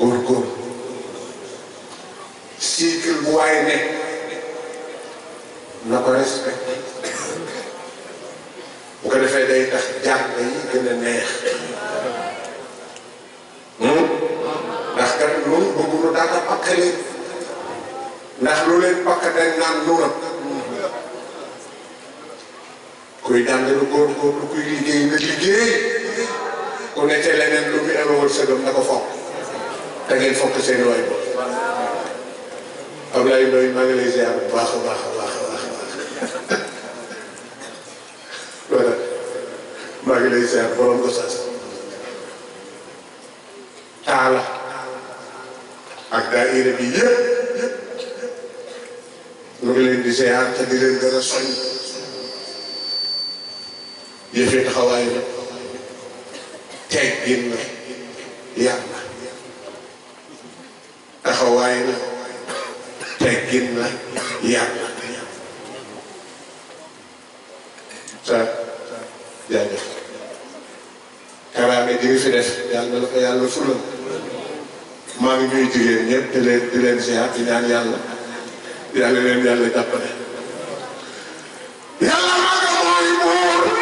góor cycle bu waaye nekk na ko respecté bu ko defee day tax jàng yi gën a neex ndax kat loolu bëgguñu daal a pakkale ndax lu leen pakk dañ naan nuuna kuy jàngalu góorgóorlu kuy liggéey nga liggéey ku ne ca leneen lu mu amewul sëgam na ko fonk te ngeen fonk seen waay bo Ablaye Ndoye maa ngi lay ziar bu baax a baax a baax a baax voilà maa ngi lay ziar borom ko sas taala ak daayira bi yëpp ñu ngi leen di ziar te di leen gën a soñ yëfee taxawaay la teggin la yar la taxawaay la teggin la yar la sa jaajëf karaame ji ngi fi def yàlla na la ko yàlla fulal maa ngi ñuy jigéen ñëpp di leen ziar di ñaan yàlla leen yàlla jàppale yàlla maa ko mooy buur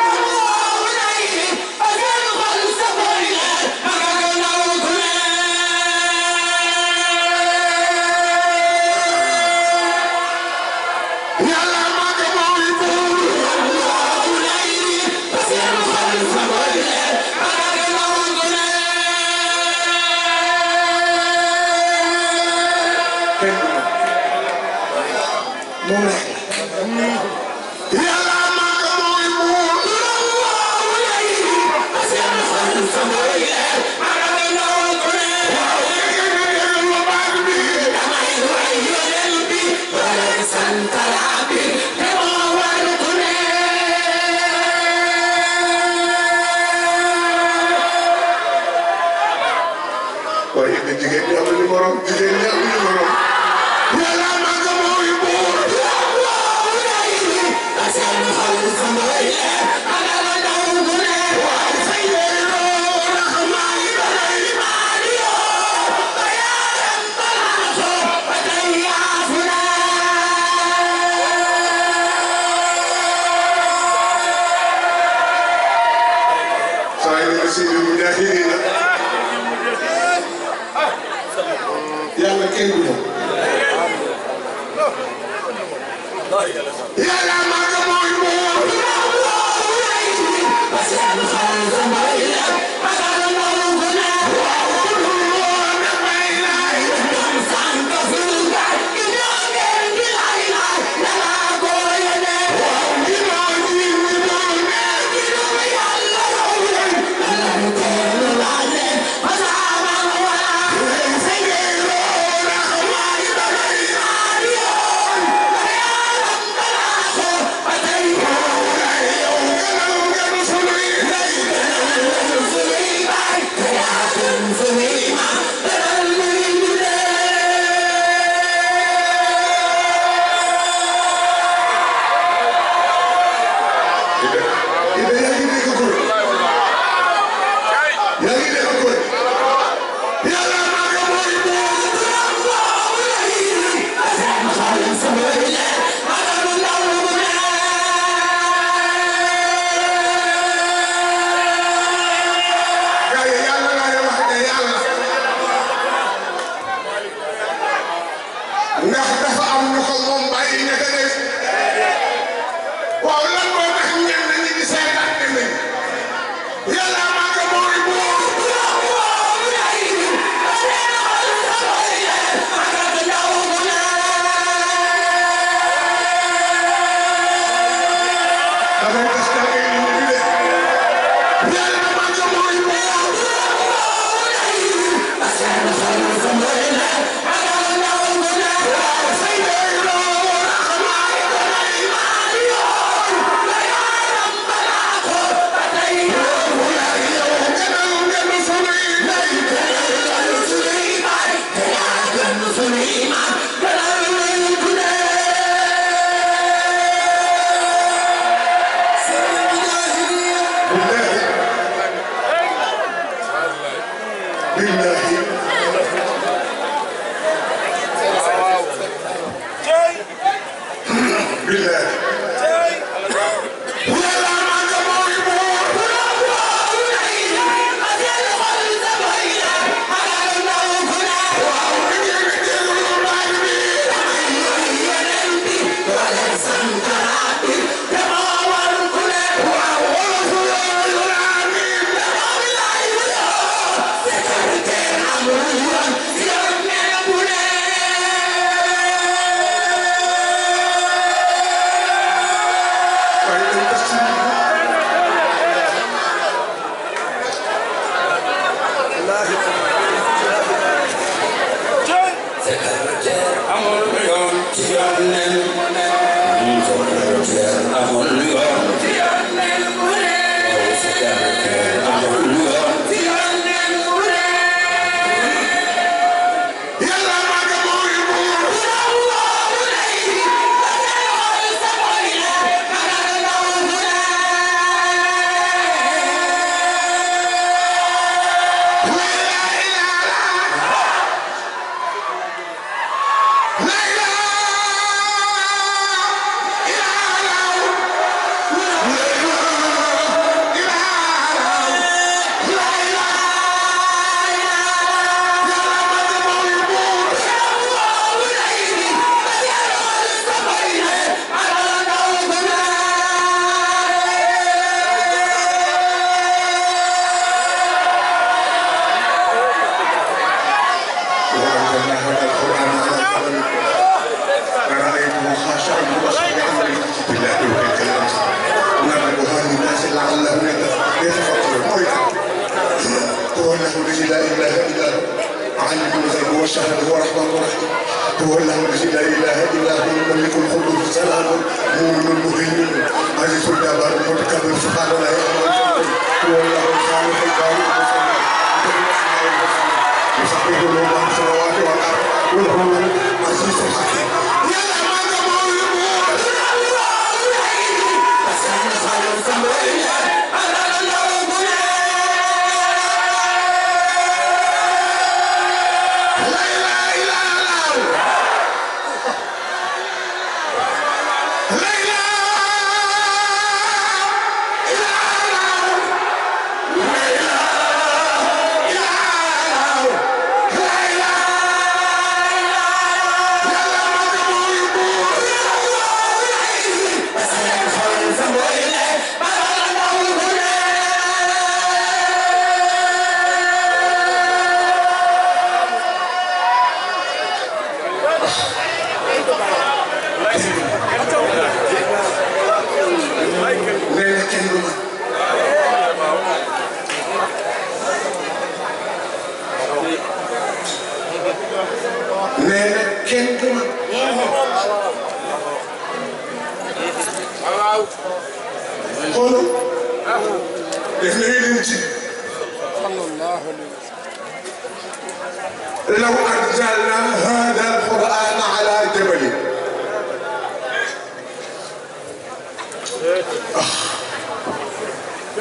لو أنزلنا هذا القرآن على جبل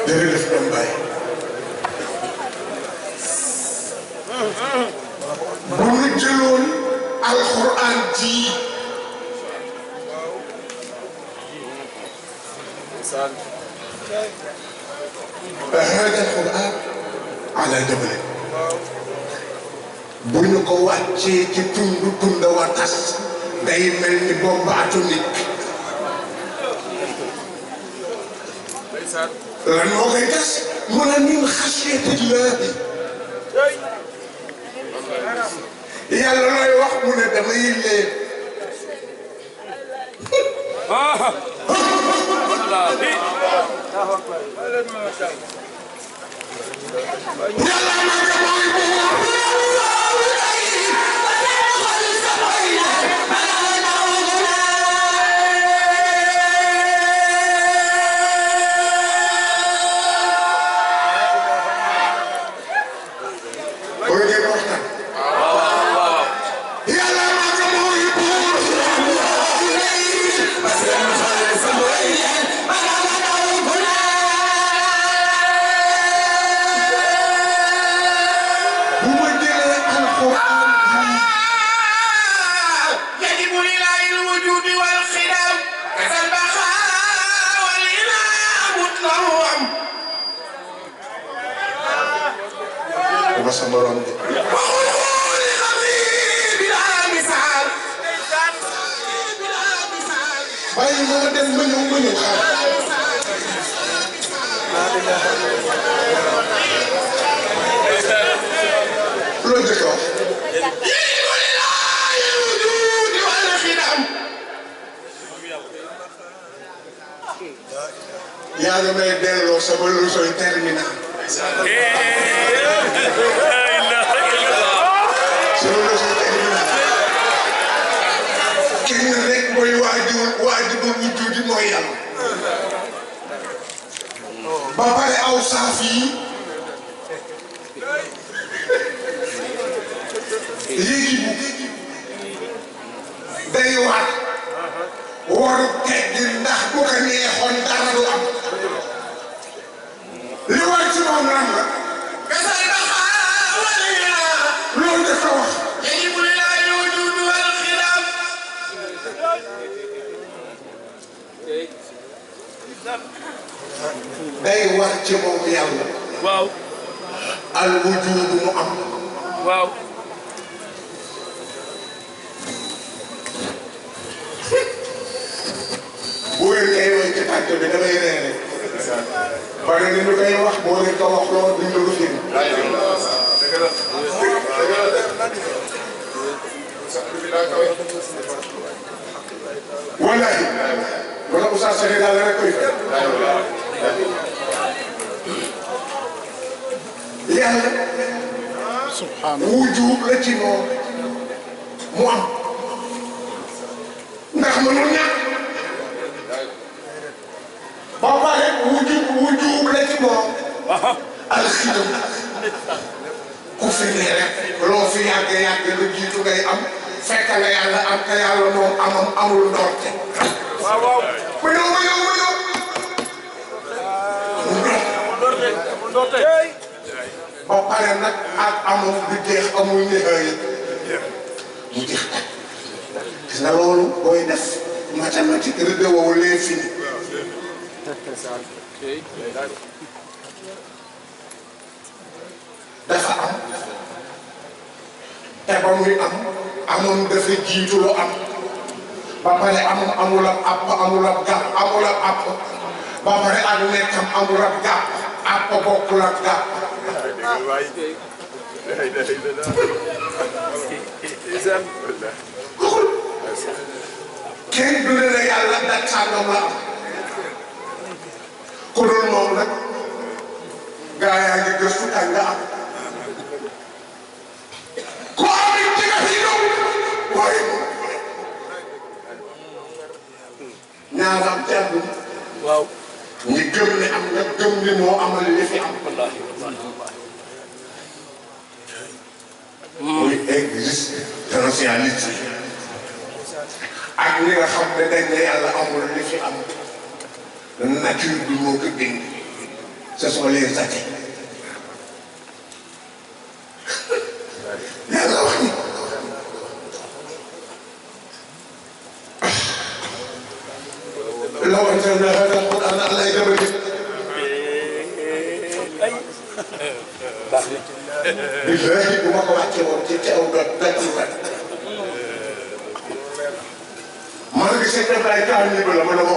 jërëjëf Dame Baye bu ñu jëloon alxuraan ji هذا القرآن على جبل bu ñu ko wàccee ci tund wa tas day mel ni bombe atomique lan moo koy tas mu ne min xasiyatillaahi yàlla looy wax mu ne damay leen yaa ngi may delloo sama leçon terminal. sama leçon terminal. kenn rek mooy waajibul wujudi mooy yàlla. ba pare aw saaf yi léegi bu day waat waru teggi ndax bu ko neexoon dara du am li war ci moom lan la loolu dafa wax day war ci moom yàlla waaw al wujuud mu am waaw bu ngeen koy wax ci tàgg bi damay reere parce que ni ñu koy wax boo leen ko wax lool duñ la ko fi wallahi wala Oustaz Sénégal rek koy fay yàlla subhanallah wujub la ci moom mu am ndax mënul ñàkk ba pare wujub la ci moom alxidam ku fi ne rek loo fi yàgg la jiitu ngay am fekk nga yàlla am te yàlla moom amul ndorte waaw waaw ma ñëw ba pare nag ak amul du jeex amul nihaaya mu jeex tak gis nga loolu booy def mathématique redewoo l'infini dafa am te ba muy am amoon dafa jiitu lu am ba pare amul ab àpp amul ab gàpp amul ab àpp ba pare ak nekkam amul ab gàpp àpp bokkul ak gàpp kenn du ne la yàlla dat sàngam la am ku dul moom nag gaa yaa ngi gëstu kañ nga am ku am it di nga fi ñëw waaye ñaaraam ci àdduna waaw ñi gëm ne am na gëm ni moo amal li fi am muy existentialisme ak ñi nga xam ne dañ ne yàlla amul li fi am nature bi moo ko bind ce sont les athées yàlla wax ni law anzalna hada alquran ala jabalin billahi bu ma ko wàcce woon ci aw doj man gi sëñ Ablaye Taal ni ba la ma ne ma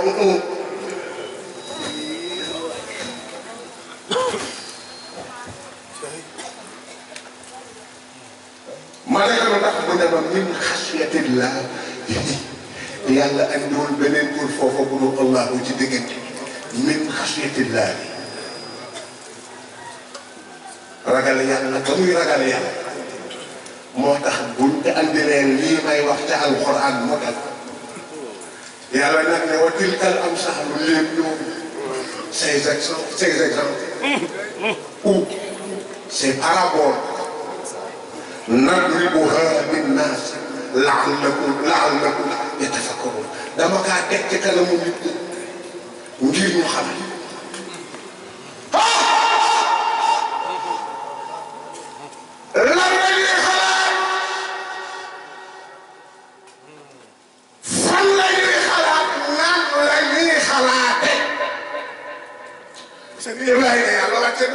ma ne ko ndax bu ne ma min xasiyatillah yàlla andiwul beneen pour foofa bu dul allahu ci diggante min xasiyatillah ragal yàlla ba muy ragal yàlla moo tax buñ ko andilee lii may wax ca alquran moo tax yàlla nag ne wa tilkal amsaalu lépp ñoom ces exemples ou ces paraboles nadribuha linnaas la'allakum yatafakkarun dama kaa teg ci kanamu nit ñi ngir ñu xam lan la ñuy xalaat fan la ñuy xalaat nan la ñuy xalaate sëñ Ibrahima yàlla wàcce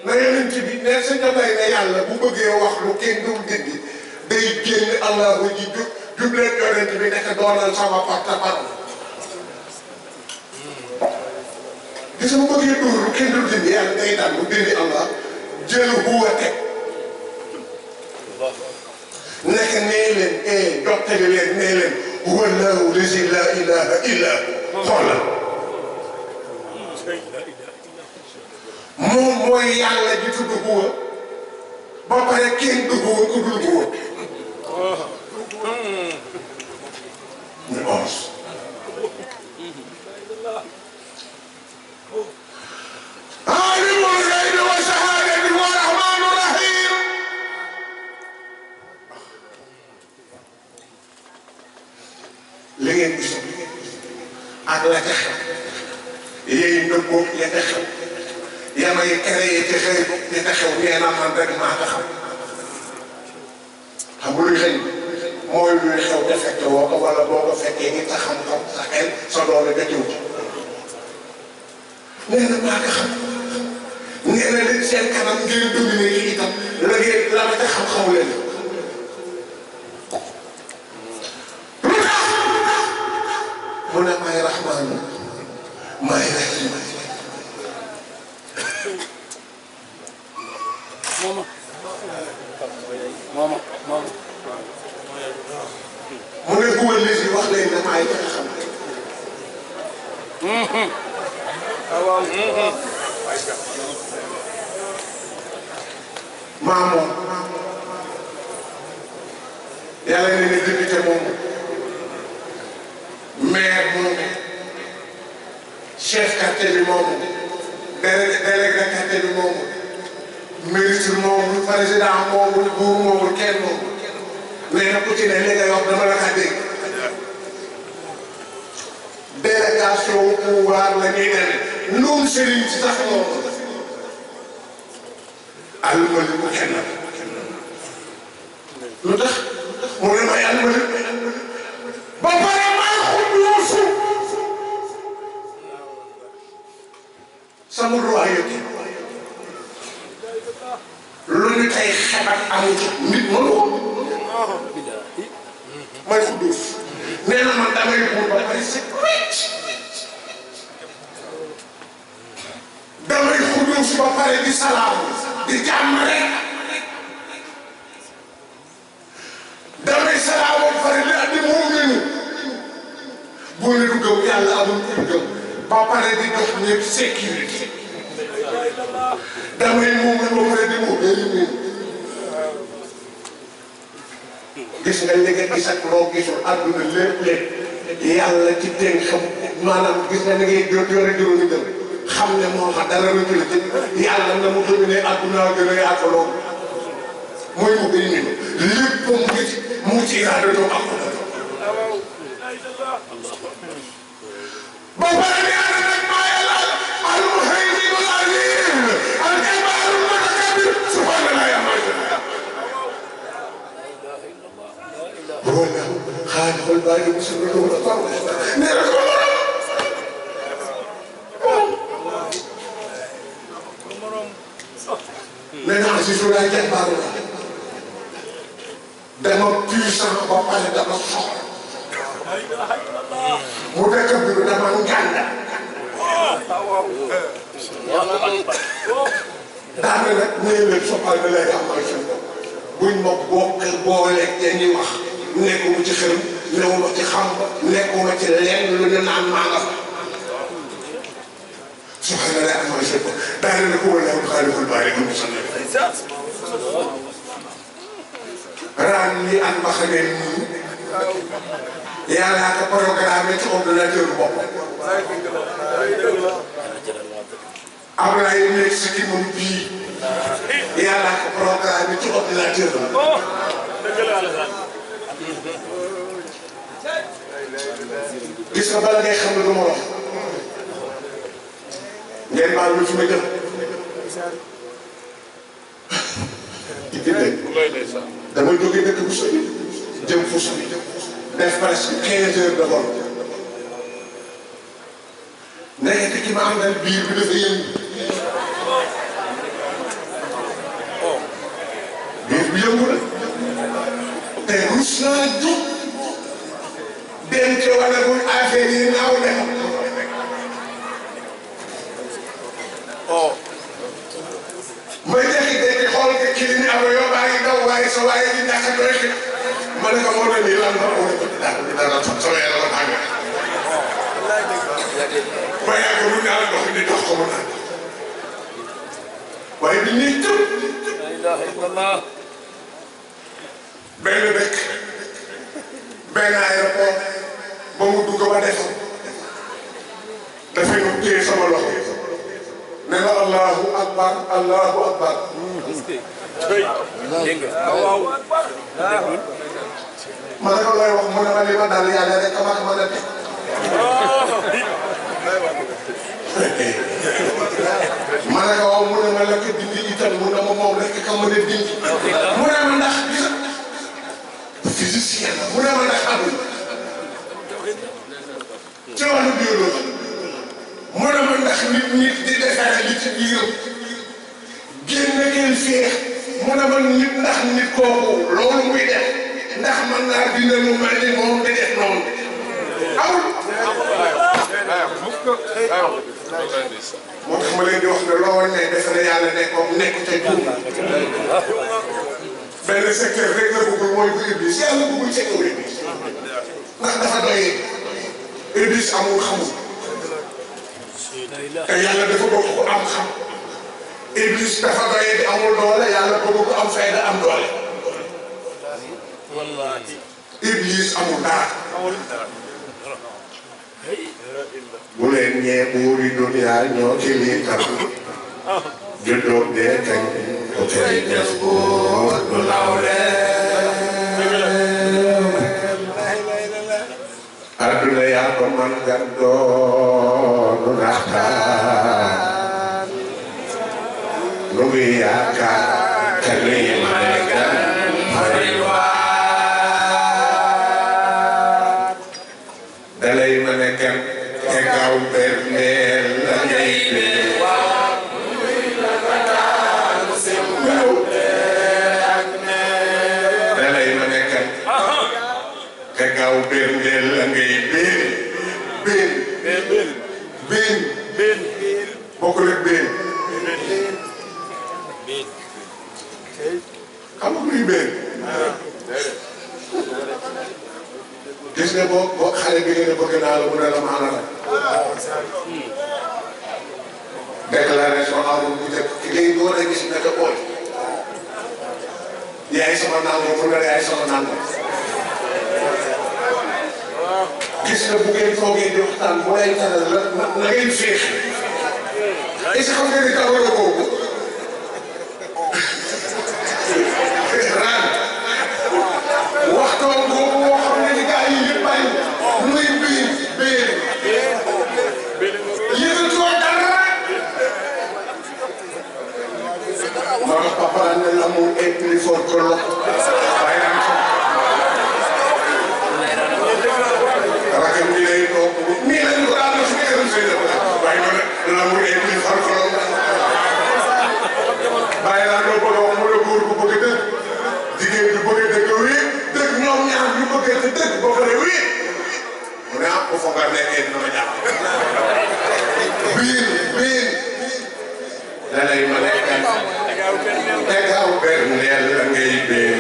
na yonent bi ne sa jabay ne yàlla bu bëggee wax lu kenn dul dindi day génn allahu ji jubleen yonent bi nekk doonal sama porte-parole gis nga bu bëggee dóor lu kenn dul dindi yàlla day daan mu dindi allah jël huwa teg nekk nee leen jottali leen nee leen huwa allahu lazi la ilaha illa xoolal mooy yàlla ji tudd huwa ba pare kenn du huwa ku dul huwa ñu onze aalimul ghaybi wa shahadati huwa rahmanu rahim li ngeen gis ak la ca xew yéen nëbboo ya ca xew ya may créé ci xëy ya ca xew nee na man rek maa ko xam xam nga luy xëy mooy luy xew te fekke woo ko wala boo ko fekkee ngi sa xam-xam sa xel sa doole jotiw ci nee na maa ko xam nee na leen seen kanam ngeen dominé yi itam la ngeen la ma ca xam-xamu leen mu ne maay rahmaan maay rahim mu ne bu wële si wax leen ne maay joxe xam maa moom yàlla ne ne député moom maire moomu chef quartier bi moomu délégué quartier bi moomu ministre moomu président moomu buur moomu kenn moomu mais nag ku ci ne li nga wax dama la ka dégg délégation pouvoir la ñuy demee noonu sëriñ si sax moomu almali bu kenn lu tax mu ne may almali ba pare may xudduusu sama royauté lu ñu tey xebat amu ci nit mënu ko may xudduus nee na man damay buur ba pare c'est wécc damay xudduus ba pare di salaam di jàmm rek damay salaam ba pare di addi muuminu boo ne du gëm yàlla amul ku gëm ba pare di jox ñëpp sécurité damay muumin ba pare di mu gis nga li nga gis ak loo gisul àdduna lépp yàlla ci dénk xam maanaam gis nga ni ngay yore juróomi dëm xam ne moo ma dara rëccul ci yàlla na mu dominé àdduna gën a yaatu loolu mooy mu béy nii lépp mu ngi ci mu ngi ci iraadatu ak ba pare ni ànd nag maa yàlla al-muhayminul aliim al-jabaarul mutakabbir subhaanallah yaa maa xaaral baal yi suñu loolu la taw nee na ko nee naa si su laay jàmbaaru la dama puissant ba pare dama soxla mu dëkk bi dama ngànda daana nag nee leen soppal na lay am ay seen buñ ma bokk booleeg dañuy wax nekkuma ci xërëm newuma ci xam nekkuma ci lenn lu ñu naan maa nga fa subhanallah am ay seen daana ne ko wallaahu xaaliful baari mu musallal raan ni ak mbaxaneen nii yàllaa ko programme ci ordinateur bopp Ablaye nekk si kii moom bii yàllaa ko programme ci ordinateur gis nga bala ngay xam ne lu ma wax ngeen baal lu fi ma jëm dama jóge dëkk bu sori jëm fu sori def presque 15 heures de vol ndekete ki ma àndal biir bi dafa yëngu biir bi yëngu la te rus naa jóg dem ci wala bu affaire yi naaw dem ma jékki-jékki xool que kii ni am yoo baa ngi daw waaye sa waaye di ñàkk a doy ma ne ko moo ne nii lan la mu ne ko dara sama yaram la tàng ba yàgg mu ñaar ndox di jox ko mu naan nii tëb. la ilaha illallah. benn dëkk benn aéroport ba mu dugg ba def dafay nu téye sama loxo ne la allahu akbar allahu akbar. dégg nga waaw. ma ne ko looy wax mu ne ma li ma dal yàlla rek ma ko mën a teg. ma ne ko waaw mu ne ma la ko dindi itam mu ne ma moom rek ka mën a dindi. mu ne ma ndax gis physicien la mu ne ma ndax amul ci wàllu biologie mu ne ma ndax nit di defare li ci biiram génn ngeen féex mu ne ma nit ndax nit kooku loolu muy def ndax man naa dina lu mel ni moom di def noonu amul. moo tax ma leen di wax ne loo ne defe na yàlla nekkoon nekk te juum. benn secteur rek la bëggul mooy bu Iblis yàlla bëggul secteur Iblis ndax dafa doyee Iblis amul xamul te yàlla dafa bëgg ko am xam Iblis dafa doyee di amul doole yàlla bëgg ko am fayda am doole. wallahi Iblis amul dara. bu leen ñee buuri duniyaa ñoo ci lii tam juddoo dee kañ ko koy def góor du lawle. adduna yaa ko man gan doonu naxtaan nu ngi yaakaar ka nuy may gan xarit waa dalay ma ne gan te gaaw berneel la ngay bee dalay ma ne gan te gaaw berneel la ngay bee been bokkul ak been xam nga luy been gis nga boo xale bi ngeen bëgg naa la mu ne la maana la déclaration amul bu njëkk ki ngay door a gis naka ooy yaay sama nangam mu ne la yaay sama nangam gis nga bu ngeen toogee di waxtaan bu lay taral la na ngeen féex est-ce que xam nga ni tawala boobu ran waxtoon boobu moo xam ne ni gars yi yëpp bàyyi muy biir yëgatoo dara moo tax papa ne l'amour est plus fort que l'eau rakam bi lay toog nii lañu ko daan si këram sëy waaye noonu l'amour est plus fort que l'eau bàyyi laa loo bëgg a wax mu la góor bu bëgg dëgg jigéen bi bëgg dëgg wii dëgg ñoom ñaar ñu bëgg dëgg boo ko ne wii mu ne ah bu foog a nekkee dina ma jàpp biir da lay ma nekkal te gaaw berneel la ngay biir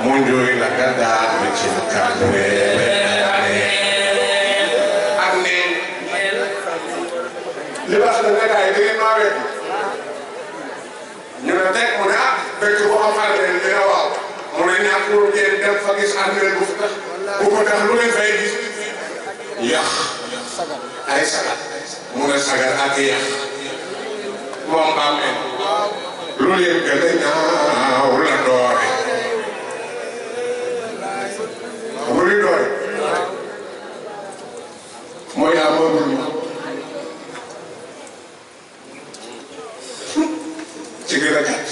mu njuy la nga daal ci kàddu ak neen li baax na nga daay da ngeen maa wet ñu ne teg mu ne ah dëkk bu am xarale ñu ne waaw mu ne ñàkkul ngeen dem fa gis armeel bu fa tax bu ko tax lu ngeen fay gis yàq ay sagar mu ne sagar ak yàq moom bàmmeel lu leen gën a ñaaw la doore bu li doore mooy amoon ci gën a gàtt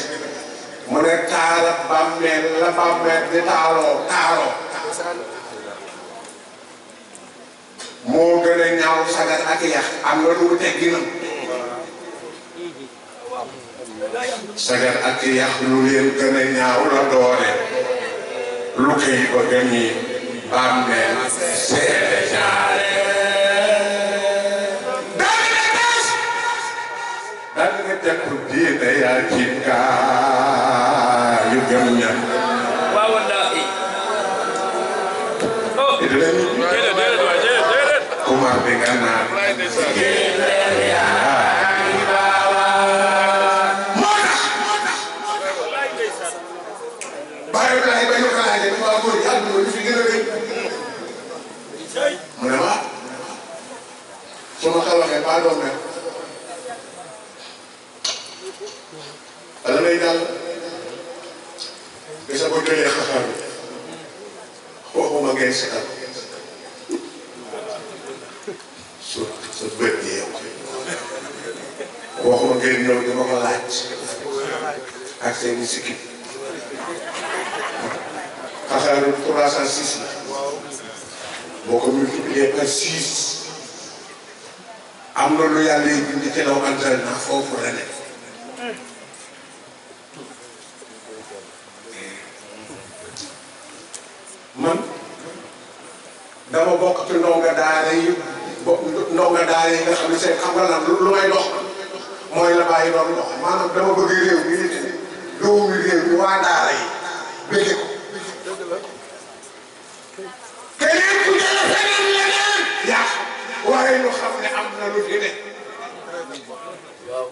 mu ne taala bàmmeel la bàmmeel di taaloo moo gën a ñaaw sagar ak yax am na lu mu tegginam sagar ak yax lu leen gën a ñaaw la doore lu koy ba gëñi bàmmeel seede jaare daal nga jàpp diine yaa ci gaa yu gëm ña. waaw wallaahi. Kumar bi nga naan. bàyyi laay ba ñu ko laajee waa góor yi àdduna lu fi gën a rëy mu ne ma su ma ko waxee pas doon mel wala may jàll gis nga ko jëlee xaxaar waxuma ngeen setal sa bët yi yow waxuma ngeen ñëw dama ko laaj ak seen i sikki xaxaaru 306 la boo ko multiplier par 6 am na lu yàlla yi bind ci law entraînement foofu la nekk man dama bokk ci ndonga daara yi nga xam ne seen xam nga lan lu may dox mooy la bàyyi doon dox maanaam dama bëgg réew mi nit ñi doomu réew mi waa daara yi bëgge ko keneen ku jële feneen leneen yaa waaye ñu xam ne am na lu fi ne waaw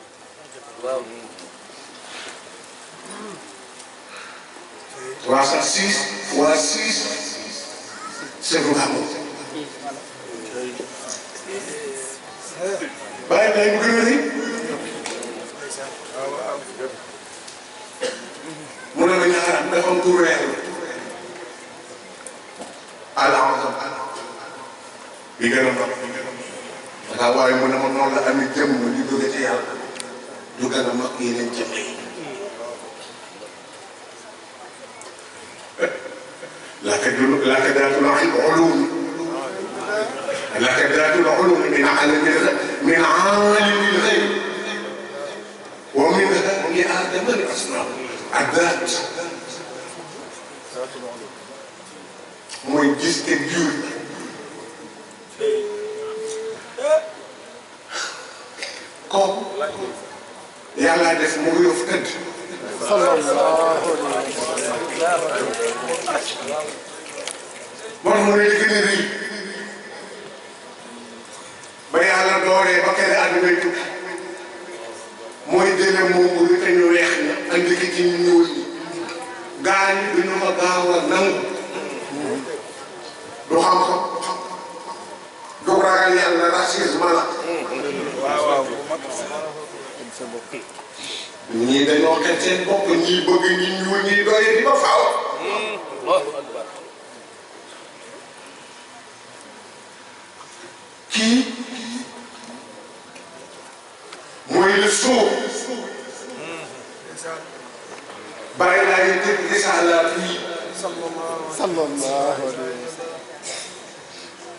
waaw 306 fois 6 c'est vraiment bàyyi nay mu gën a rëy mu ne ma ñaaraan dafa am tur weer alhamdulilah bi gën a mag ndax waaye mu ne ma noonu la amee jëmm di jóge ci yàlla du gën a mag yeneen jëmm yi لك ذات العلوم لك ذات العلوم من عالم الغيب ومنها لآدم الأصنام الذات mooy gis te jur kooku yàlla def mu yof tëdd moom mu ne li gën a rëy ba yàlla dooree ba kere àdduna tukki mooy jële moomu li te ñu weex ña andi ki ci ñu ñuul ñi gaa ñi duñu ma gaaw a nangu du xam-xam du ragal yàlla racisme la ñii dañoo xet seen bopp ñii bëgg ñi ñuul ñii doye di ba faaw kii mooy le soo bàyyi laa yi tëdd risaalaat yi sallallahu alayhi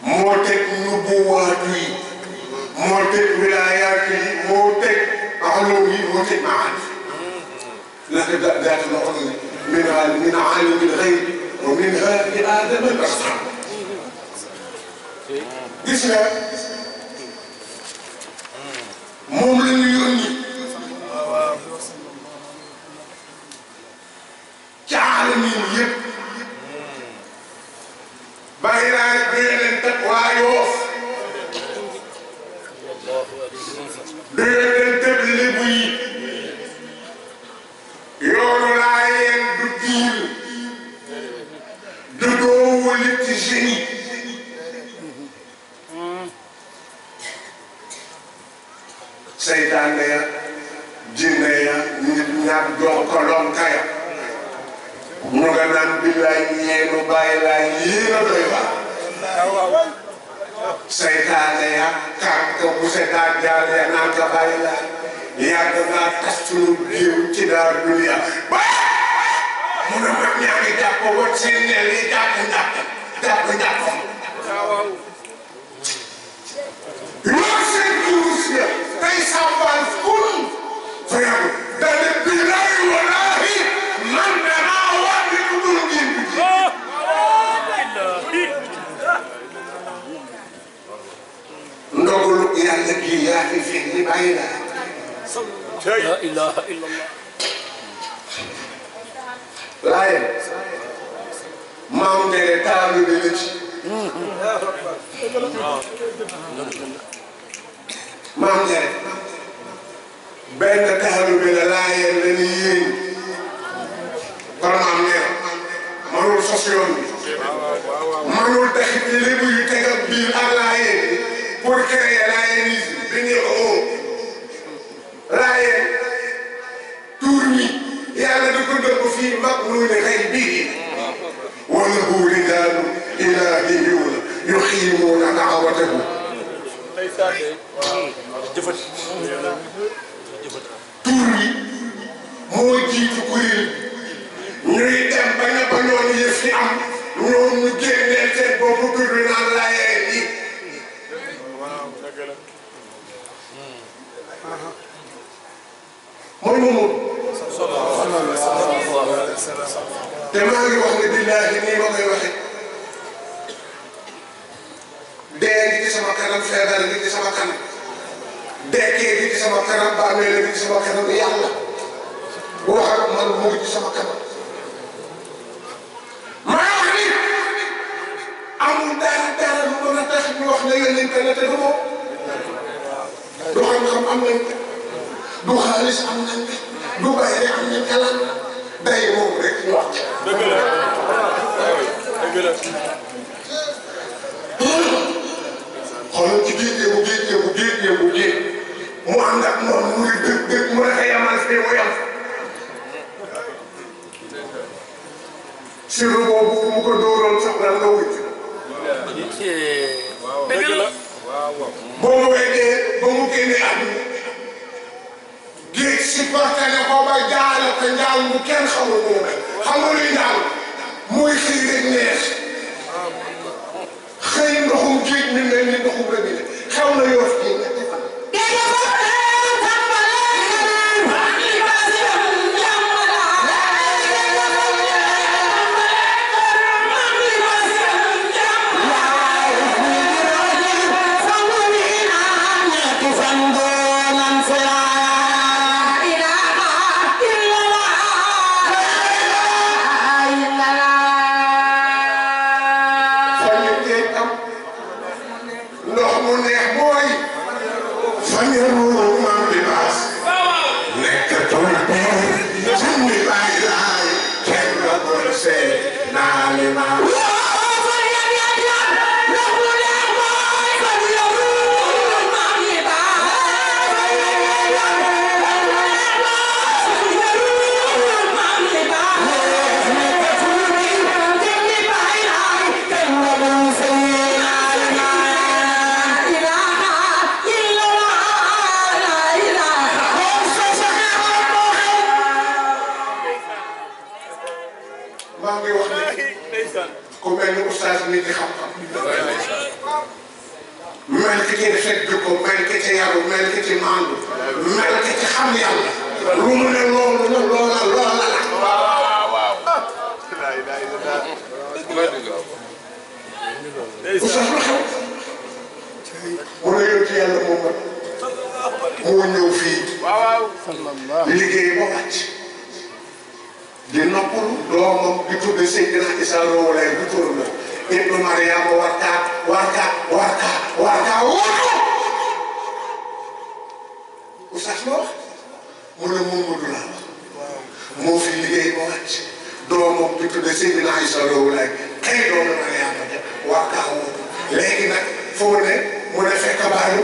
moo teg nubuwaat yi moo teg wilaayaat yi moo teg علوم وتم معاني لقد ذات العلوم من عالم الغيب ومنها لآدم الأصنام gis nga moom la ñu yónni ci aalamin yëpp bàyyi naa dee leen teg waa Yoof dee leen teg lébu yi yoonu laa yeen du diil du doowu lit ci génie seytaane ya jinne ya nit ñaar jonkoloon kaya ñu nga naan billaay ñeenu bàyyi laay yéen a doy waar seytaane ya kànk bu se daa jaar ya naan ka bàyyi laay yàgg naa tas sunu géew ci daar dunya ba mu ne mag ñaa ngi jàpp wat seen neel yi jàpp yoo seen kurus ya tey sàmbal kun fa yàgg daal di billaay walaahi man damaa war di ko dul ngeen bi ndogulu yàlla gi yaa fi fi di bàyyi la la ilaha illallah laaye maam tere taalu bi la ci maam tere benn taalu bi la laayeen la ni yéen kon maam nee si yoon bi manul taxit lébu yu tegal biir ak laayeen pour créer laayénisme bi ñu ko oo laayeen tuur mi yàlla da ko dëgg fii mag nu ne xëy bii wala bu rijaalu ilaahiyuuna yuqiimuuna da'watahu tuur yi moo jiitu kuréel ñuy dem ba ña ba ñoon yëf yi am ñoom ñu génneel seen bopp tur bi naan laayeen yi mooy moomu te maa ngi wax ne billaahi nii ma koy waxe dee gi ci sama kanam feebar gi ci sama kanam dekkee gi ci sama kanam bàmmeel gi ci sama kanam yàlla wax ak man mu ngi ci sama kanam maa wax ni amul dara lu mën a tax ñu wax ne yónnee te du moom du xam-xam am nañ du xaalis am nañ du bayre am nañ kalan day moom rek ñu wax dëgg la xoolal ci géej mu ànd ak moom mu ngi dëgg mu ne ko yamal fii mu yam siru boobu mu ko dóoroon sax lan nga wuy dëgg la boo mu weddee ba mu génnee àdduna géej si porte ne ko ba jaale ko njaal mu kenn xamul mu ne xam nga luy njaal mooy xëy rek neex xëy ndoxum géej mi mel ni ndoxum robinet xew na Yoff gi ñetti fan ku mel ni oustaz nit di xam-xam mel ki ci rafet jikko mel ki ci yaru mel ki ci maandu mel ki ci xam yàlla lu mu ne loolu la loola la oustaz lu xew mu ne yow ci yàlla moom moo ñëw fii liggéey ba wàcc di noppalu doomam di tudde Seydina Issa Rouhou Laye du turu la ibnu Mariama warkaa oustaz ma wax mu ne Mamadou laa wax moo fi liggéey ba wàcc doomam di tudde Seydina Issa Rouhou Laye kay doomu Mariama ja warkaa wóotu léegi nag foo ne mu ne fekk baalu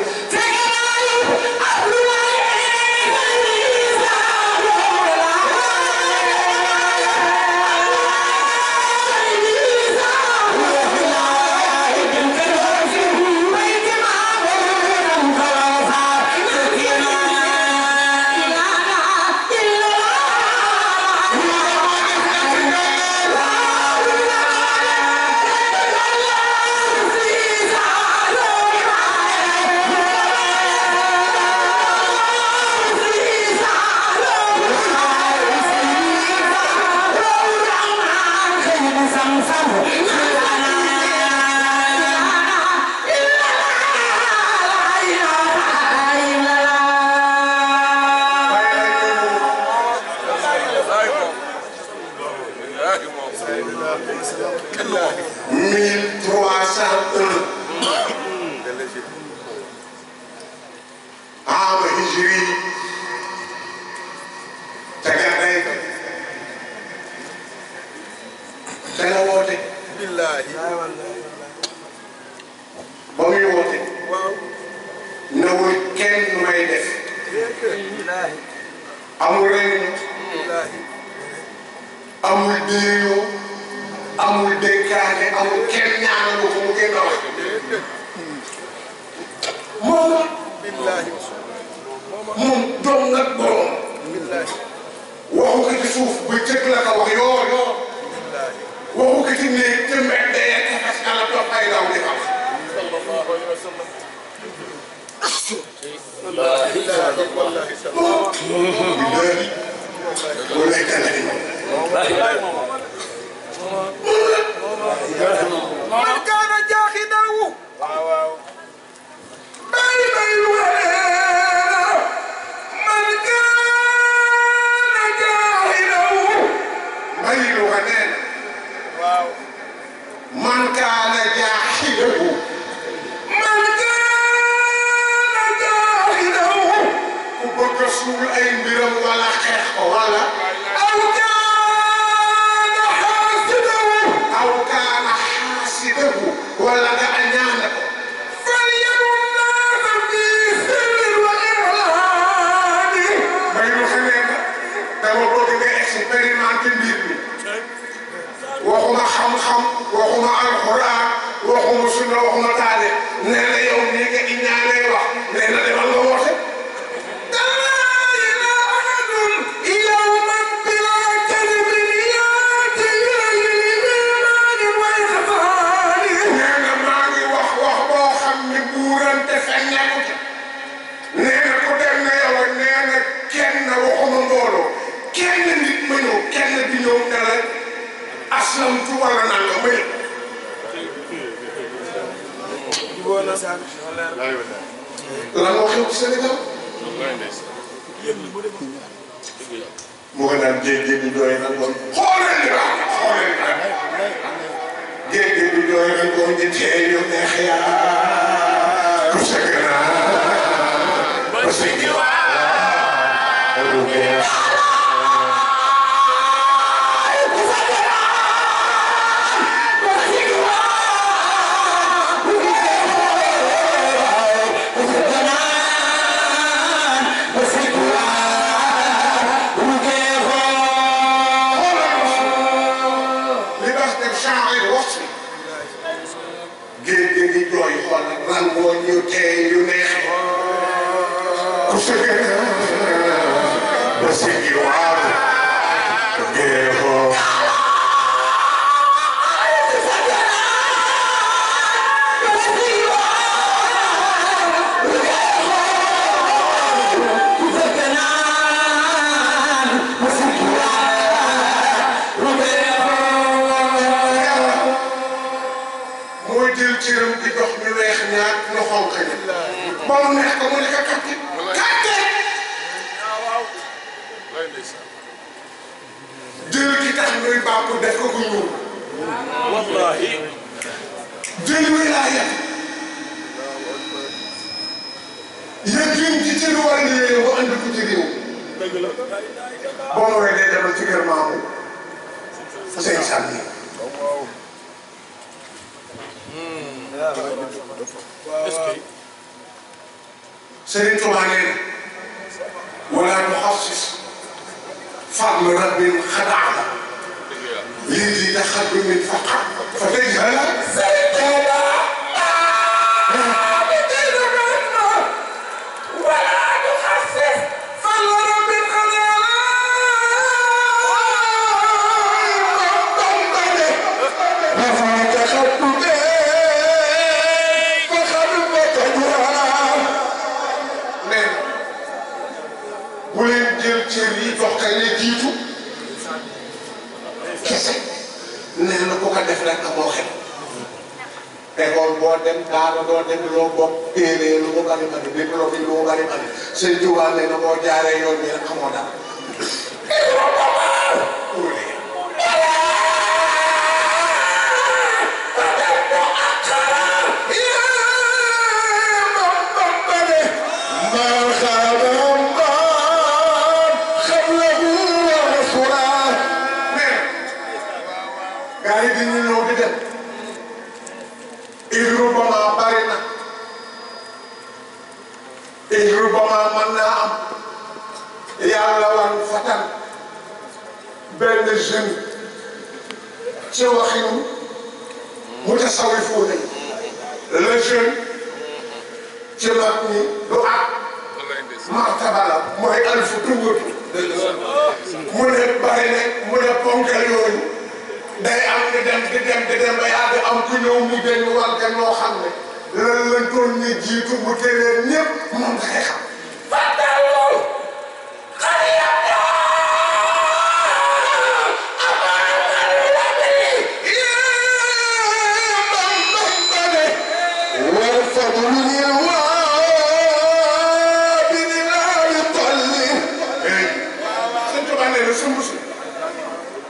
te la woote ba muy woote newul kenn may def amul réunion amul déeyoo amul dénkaane amul kenn ñaanal ko mu gën a wax moom doom nag borom waxu ko ci suuf ba jëkk la ko wax yoor waxu ko ci néeg te mbedd ya tefes ala topp ay daw di xam man kaana jaaxidahu bàyyi bàyyi man kaana jaaxidahu bàyyi lu ko neen man kaana jaaxidahu ku bëgg a suul ay mbiram wala xeex ko wala aw kaana xaasidahu wala nga añaan ko falyamunnaasa fi sirrin wa i'laani bay lu xamee na dama bëgg nga expérimenté mbir mi waxuma xam-xam waxuma alxuraan waxuma sunna waxuma taale nee na yow nii nga iñaanee wax nee na demal nga woote aslamtu wala nanga may lan moo xew ci Sénégal mu nga naan géej di jooy nan ko xooleen di wax xooleen di wax géej di jooy nan ko ñu tee ñu neex yaa ku sëgg naa ba sëggi waa lu neex rangoo ñu tee yu neex ku sëgg ba sëggi waaw geexoo ba mu neex ko mu ne ko kàtte kàtte jël ki tax ñuy bàpp def ko ku ñuul wallahi jël wilaaya yëgin ci cër wàll yooyu mu andi ko ci réew boo ma wee day demal ci kër maamu sëñ Sàmmi Sëriñ Tuubaa nee na wala tuxassis fadl rabbin xadaala lii di taxaddumin faqat fa tajhala Sëriñ Tuubaa wala tuxassis fadl rabbin xadaala cër yi jox kay ne jiitu kese nee na ku ko def rek amoo xel école boo dem daara doo dem loo bokk téere lu mu bari bari diplôme lu mu bari bari sëñ Tuubaa nee na boo jaaree yoon bi rek amoo dara rubama bari na rubama mën naa am yàlla wan fatan benn jeune ci waxinu mutasawifuuna le jeune ci mag ñi du ak martaba la mooy alfu tungatu mu ne bari ne mu ne ponkal yooyu day am di dem ba yàgg am ku ñëw mu génn wàllu noo xam ne lan lañ doon ñu jiitu mu tëlee ñëpp moom ngay xam. fàttaloo xale ya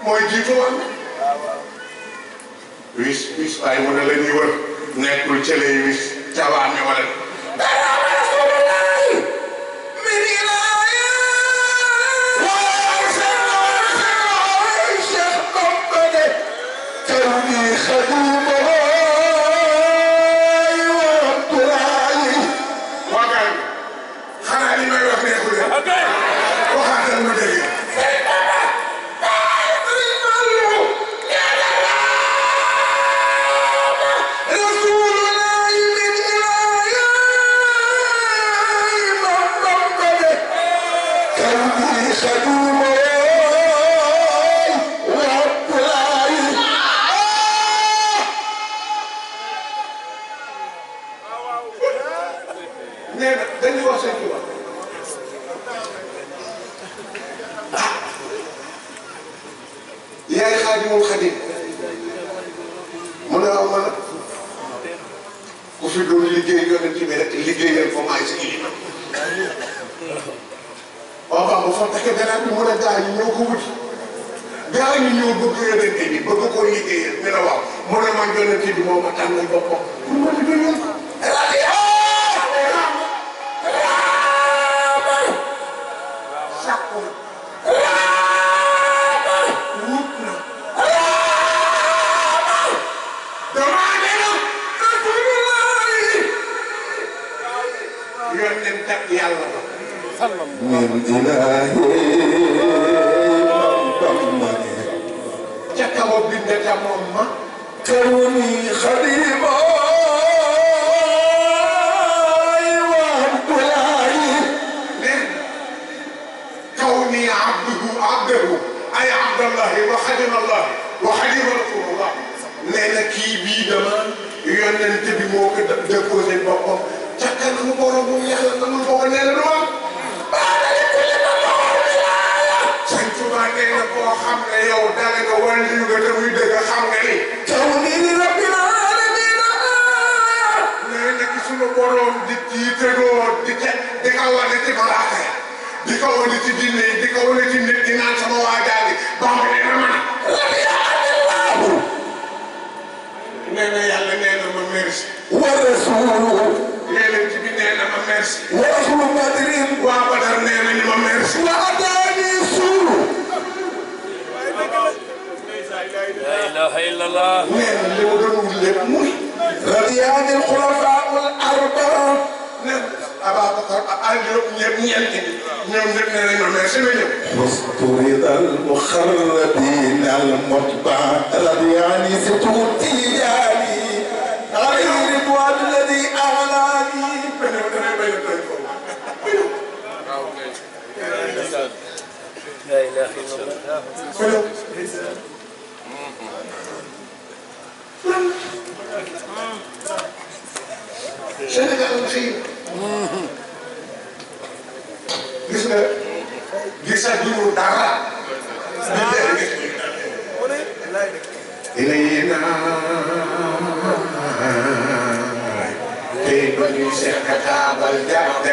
mooy jiitu woon wis waaye mu ne la ñuy wër nekkul ca lay wis cawaame wala dara rasulullahi min ilaaya waaye Cheikh Bamba de kawni xadima waatulaayi waagaay xanaa li may wax neexul waxaatal ma dégg yaay Xaadimul Xaadim mu ne waaw man ku fi doon liggéey yonent bi rek liggéeyal fa maay si ilima waaw ba fa takk gannaaw bi mu ne gaa yi ñoo ko wuti gaa yi ñoo bëgg yonent bi bëgg koo liggéeyal ne la waaw mu ne man yonent bi moo ma tànnal boppam pour ma liggéeyal ko من إله من جاكو بنتا ماما كوني خديما وعبد الله كوني عبده أي عبد الله وخدم الله وخدم رسول الله نانا كي بي دمان يوننت بي موك ديبوزي بوبام جاكو بوروم يالا نانو بوكو نانا دوام nee na koo xam ne yow dale nga wàllu yu nga te muy dëgg xam nga ni. taw nii ni rabbil alamin nee na ki sunu borom di tiitaroo di ko wane ci malaaka yi di ko wane ci jinne yi di ko wane ci nit ñi naan sama waa jaa ngi Bamba nee na man. nee na yàlla nee na ma merci. wa rasuluhu. yeneen ci bi nee na ma merci. wa rasulu badrin. waa Badar nee nañu ma merci. wa adaani suuru. لا إله إلا الله. رضيان الخلفاء الأربعة. أبا بكر واسترد المخربين المطبع رضيان ستوتياني غير رضوان الذي أعلاني. لا إله إلا الله. Sénégal la xëy gis nga gisaguñu dara. إلينا كي بني كتاب الجهد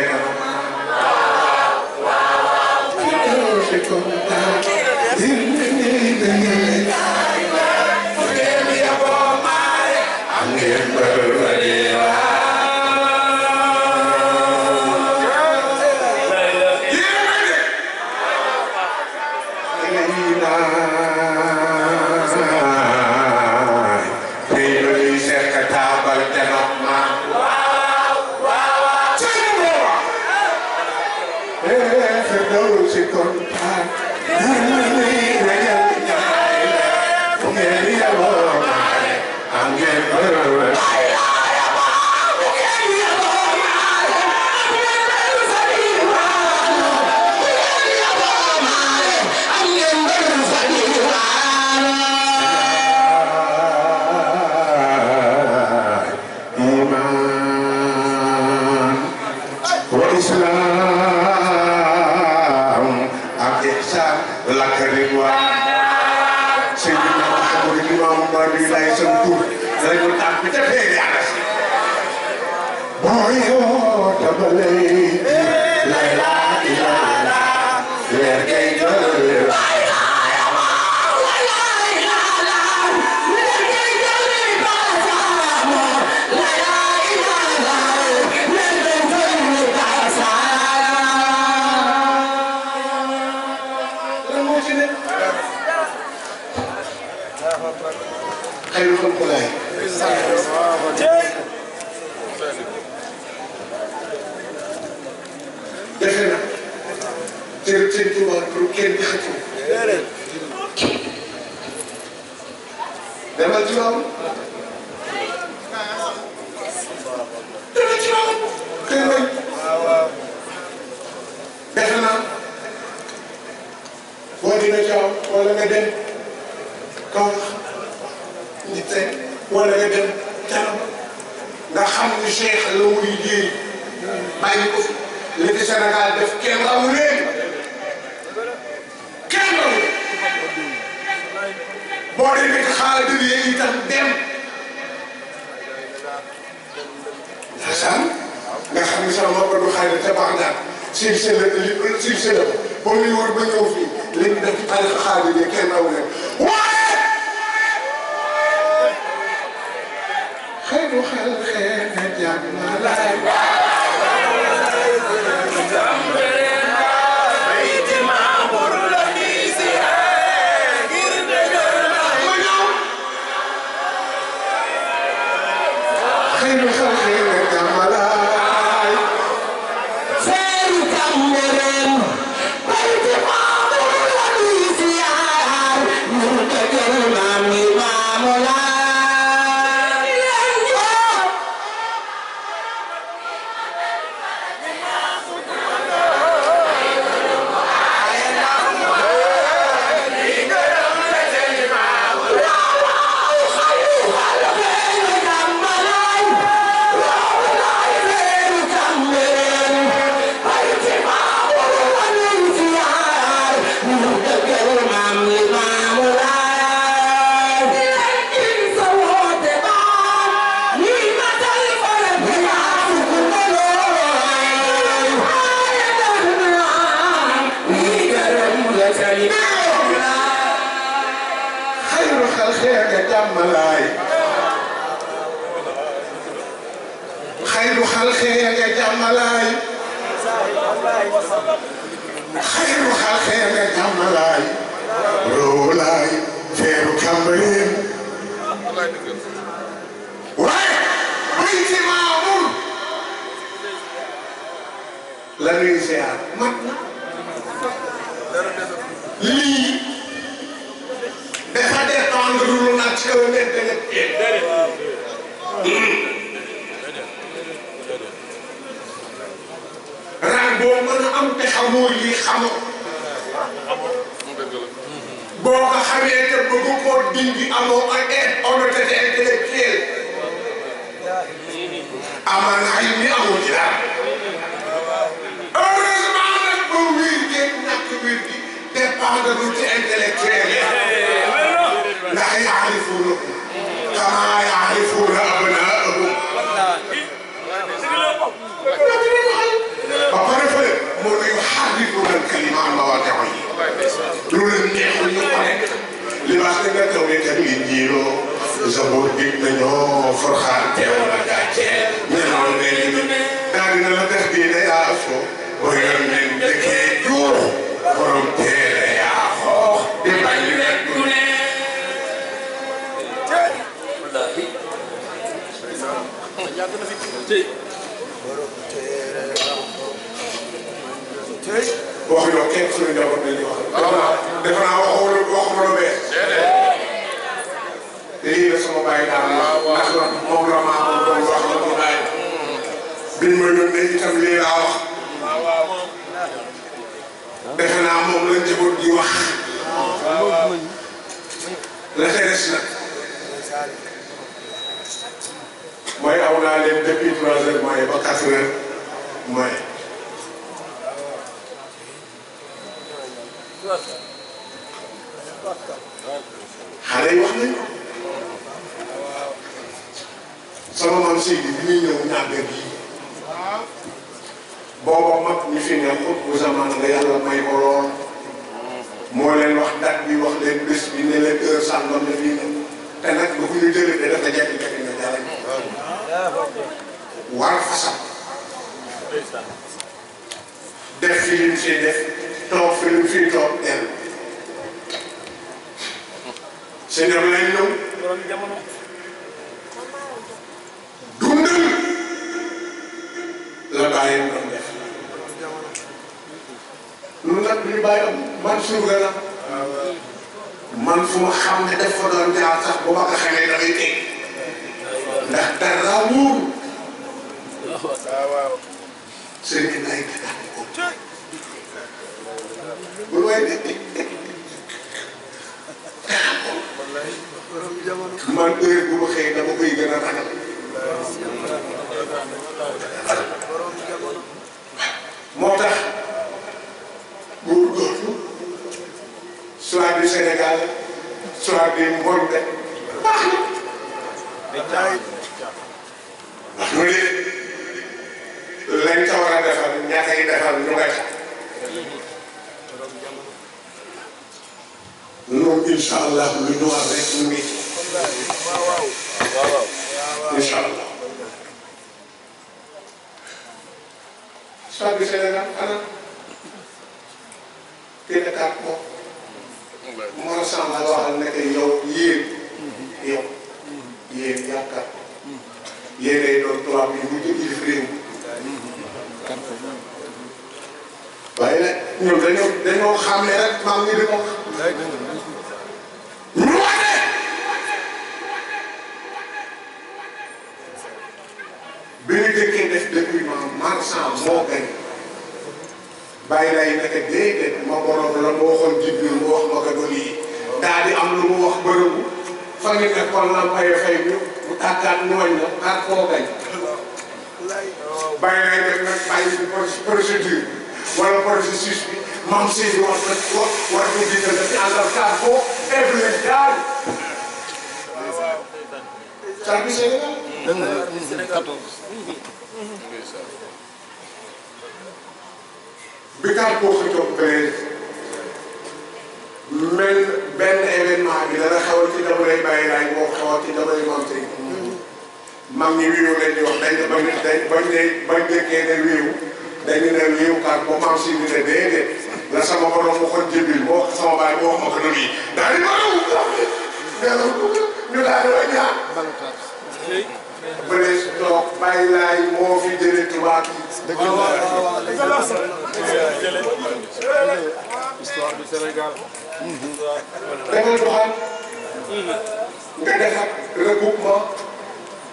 lay sam tur dañu tàmp ca fee yàlla si booy yoo tabalay la ilaha illallah leer kay jël xayru xalqulaay defe na teel seen tubaab pour kenn di xëccoo demal ci loolu demal ci loolu xëy na defe naa boo dina caaw wala nga dem kaw nit tey wala nga dem canam nga xam ni Cheikh la muy liggéey bàyyi ko fi li ci Sénégal def kenn rawu leen kenn rawu boo demee ci xaaral di leen itam dem Hassan nga xam ni sama mbokk du xayma ca Bagdad silsila ba muy wër ba ñëw fii li ñu def ci tarixa xaalis yi kenn rawu leen waaye xëy xel xëy jàmm laay xayru xalqi jàmmalaay xayru xalqi jàmmalaay roolaay feeru Cambérène waaye bayti Mamour la nuy ziar mat na lii dafa dépendre lu naturel intellectuel rang boo mën a am te xamoo lii xamoo boo ko xamee te bëgg koo dindi amoo ak honnêteté intellectuelle amaan ay ni amoo ci dara heureusement nag ba wér géeg ñàkk wér gi dépendre lu ci intellectuel ndax yaarifuuna kamaa yaarifuuna abnaa'ahum ba pare fële moo lay yuharrifuuna al-kalima an mawaadi'ihi lu leen neexul ñu ko nekk li baax te nga taw ne tamit njiiroo Zabuur dig nañoo Furqaan teew na gàcce ñenoon ne daal dina la def diine yaa fo ba yoon leen dëkkee juur borom teere yaa xoox di bañ rek du ne wax yoo kenn suñu njaboot dañuy wax. defe naa waxuma lu bees. lii la sama bàyyi daal ndax moom la maa moom doon wax la mu bàyyi. biñ ma yónnee itam lii laa wax. defe naa moom la njaboot gi wax. la ca des nag. mooy aw naa leen depuis 3 heures mooy ba 4 heures mooy. xale yi wax nañu sama maam Seydi bi ñuy ñëw ñàggat yi booba mag ñi fi ne xut bu zaman nga yàlla may ko lool moo leen wax date bi wax leen bés bi ne leen heure sàngam la fii ne te nag bu ko ñu jëlee de dafa jekki-jekki nga jàll war fasam def fi lim fi def toog fi lim fi toog dellu si ñoom lañ ñëw dundal la bàyyi doon def lu nag lu ñu bàyyi am man surga la man fu ma xam ne def fa doon jaar sax bu ma ko xamee damay teg ndax dara wóor sëriñ ay dëkkaat ko bul way de man heure bu ma xëy dama koy gën a ragal moo tax góorgóorlu soit du Sénégal soit du monde baax na wax nga léegi lañ ca war a defal ña koy defal ñu koy xam ñoom incha allah lu ñu war rek ñu ngi incha allah. soit du Sénégal ana kenn kaat ko moo sàmm la waxal ne que yow yéen yaakaar yéen ay doon tubaab yi mu jënd réew waaye nag ñoom dañoo xam ne rek maam ngi di ko ñu wane bi ñu dëkkee def dépouillement marchand moo gañ bàyyi lay nekk déedéet ma borom la ma waxoon Jibril mu wax ma ko doon yi daal di am lu mu wax bërëbu fa ñu nekkoon lampaye fay bi bu tàkkaat ñooñ la xaar koo gañ bàyyi lay def nag bàyyi bi procédure wala processus bi maam Seydi war na war ko jiital ci àndal kaat ko éble daal saa bi Sénégal bi kaat koo xëccoog mel benn événement bi dana xewal ci jamonoy bàyyi laay moo xewal ci jamonoy maam Seydi mag ñi wiiw leen di wax bañ dëkkee ne wiiw dañu ne wiiw kaat ba maam Seydi ne déedéet la sama borom waxoon Jibril moo sama baay moo wax ma ko doon yi daal di ñu daal di la ñaan bële toog bàyyi laay moo fi jëlee tubaab yi. histoire du Sénégal. da nga doxal nga defar regroupement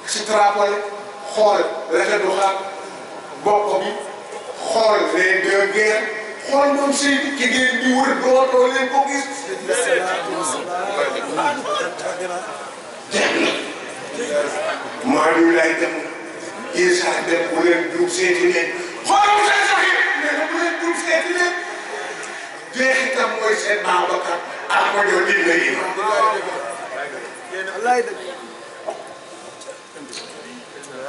si travail xool la ca doxal bokk bi xool les deux guerres xool moom Seydi ki ngeen di wër dootoo leen ko gis. jeex na maa ngi lay dem Isa dem bu leen dugg seeti leen xoolal seen sax yi mais nag bu leen dugg seeti leen jeexitam mooy seen Babacar ak ma jox dimbali yi.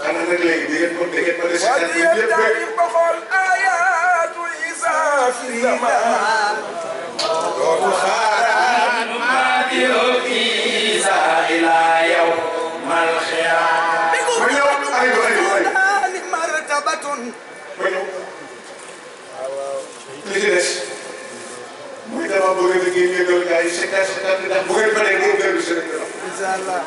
xanaa nag léegi di ngeen ko da ngeen ko des si yëpp dootul xaaraan maa di Isa ila yow mal xiyaam. ma ñëw aywa ma ñëw li ci des muy dama bëgg a liggéey ngeen doon gars yi seetaan ndax bu ngeen paree ngeen dellu si rek. incha allah.